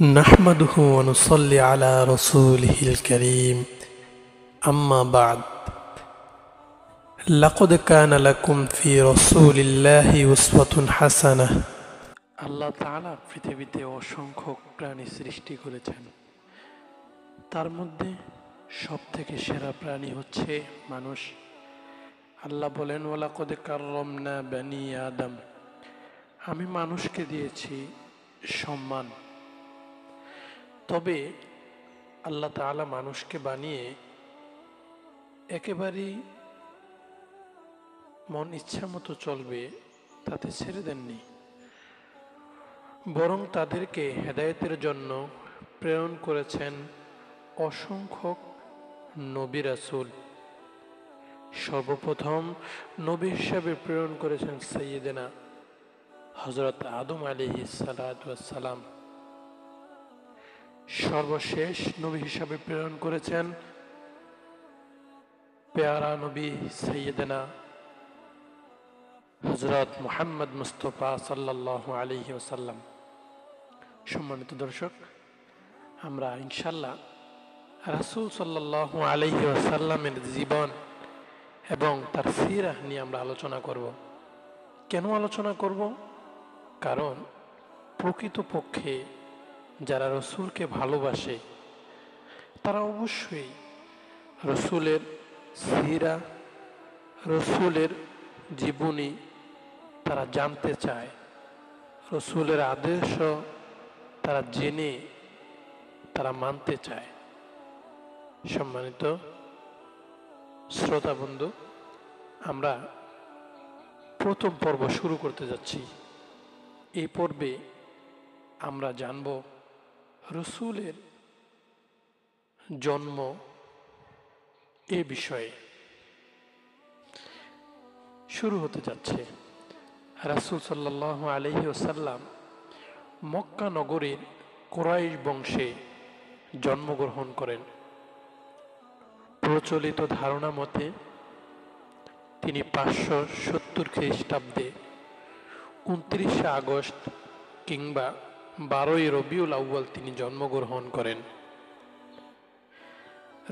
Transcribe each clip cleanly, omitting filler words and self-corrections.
نحمده ونصلي على رسوله الكريم أما بعد لقد كان لكم في رسول الله أسوة حسنة আল্লাহ তাআলা পৃথিবীতে অসংখ্য প্রাণী সৃষ্টি করেছেন। তার মধ্যে সবথেকে সেরা প্রাণী হচ্ছে মানুষ। আল্লাহ বলেন, ওয়ালাকাদ কাররামনা বানি আদম, আমি মানুষকে দিয়েছি সম্মান। তবে আল্লাহ তাআলা মানুষকে বানিয়ে একেবারেই মন ইচ্ছা মতো চলবে তাতে ছেড়ে দেননি, বরং তাদেরকে হেদায়েতের জন্য প্রেরণ করেছেন অসংখ্য নবী রাসূল। সর্বপ্রথম নবী হিসাবে প্রেরণ করেছেন সাইয়্যিদানা হযরত আদম আলাইহিস সালাতু ওয়াস সালাম। সর্বশেষ নবী হিসাবে প্রেরণ করেছেন পেয়ারা নবী সাইয়্যিদানা হযরত মুহাম্মদ মুস্তাফা সাল্লাল্লাহু আলাইহি ওয়াসাল্লাম। সম্মানিত দর্শক, আমরা ইনশাআল্লাহ রাসূল সাল্লাল্লাহু আলাইহি ওয়াসাল্লামের জীবন এবং তার সিরাহ নিয়ে আমরা আলোচনা করব। কেন আলোচনা করব? কারণ প্রকৃতপক্ষে যারা রসুলকে ভালোবাসে তারা অবশ্যই রসুলের সিরা, রসুলের জীবনী তারা জানতে চায়, রসুলের আদর্শ তারা জেনে তারা মানতে চায়। সম্মানিত শ্রোতা বন্ধু, আমরা প্রথম পর্ব শুরু করতে যাচ্ছি। এই পর্বে আমরা জানব রসুলের জন্ম এ বিষয়ে। শুরু হতে যাচ্ছে। রাসূল সাল্লাল্লাহু আলাইহি ওয়াসাল্লাম মক্কা নগরীর কুরাইশ বংশে জন্মগ্রহণ করেন। প্রচলিত ধারণা মতে তিনি 570 খ্রিস্টাব্দে 29 আগস্ট কিংবা 12ই রবিউল আউয়াল তিনি জন্মগ্রহণ করেন।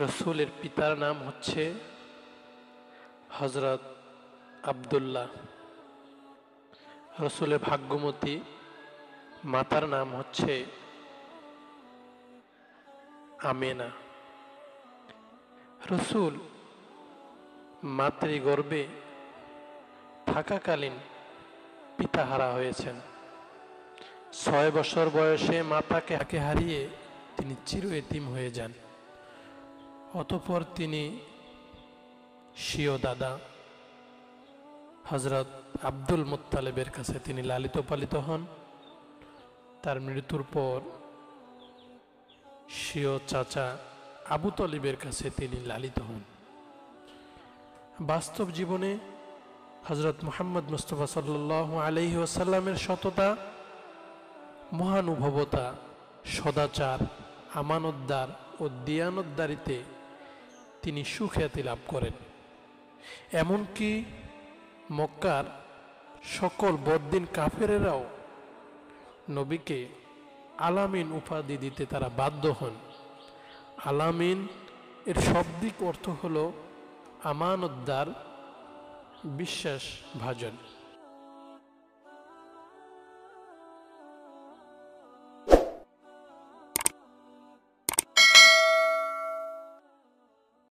রসুলের পিতার নাম হচ্ছে হযরত আব্দুল্লাহ। রসুলের ভাগ্যমতী মাতার নাম হচ্ছে আমেনা। রসুল মাতৃগর্ভে থাকাকালীন পিতাহারা হয়েছেন। 6 বছর বয়সে মাতাকে হারিয়ে তিনি চির এতিম হয়ে যান। অতঃপর তিনি স্বীয় দাদা হযরত আব্দুল মুত্তালিবের কাছে তিনি লালিত পালিত হন। তার মৃত্যুর পর স্বীয় চাচা আবু তালিবের কাছে তিনি লালিত হন। বাস্তব জীবনে হযরত মুহাম্মদ মুস্তাফা সাল্লাল্লাহু আলাইহি ওয়াসাল্লামের সততা, মহানুভবতা, সদাচার, আমানতদার ও দিয়ানতদারিতে তিনি সুখ্যাতি লাভ করেন। এমনকি মক্কার সকল বদ্দিন কাফেরেরাও নবীকে আলামিন উপাধি দিতে তারা বাধ্য হন। আলামিন এর শাব্দিক অর্থ হল আমানতদার, বিশ্বাস ভাজন।